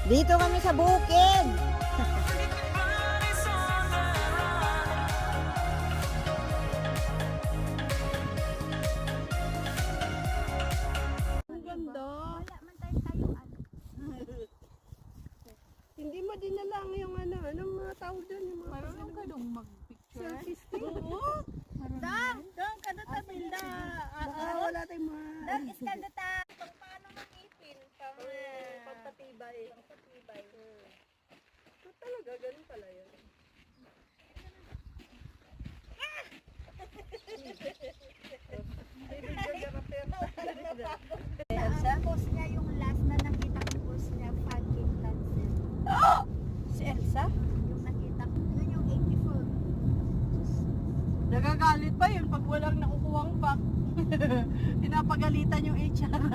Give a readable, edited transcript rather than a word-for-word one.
Dito kami sa bukid. Ang ganda. Wala man tayong tayuan. Hindi mo din na lang yung anong mga tao doon. Marunong ka dong mag-picture? Selfie stick. Oo. Doon ka na tabilda. Wala tayong mga... Doon is kandata. Paano mag-ipin? Pagpatibay. Pagpatibay. So, talaga, ganun pala yun. Ang post niya yung last na nakita ko post niya, fucking cancel. Si Elsa? Yung nakita ko, yun yung 84. Nagagalit pa yun pag walang nakukuhang back. Pinapagalitan yung HR.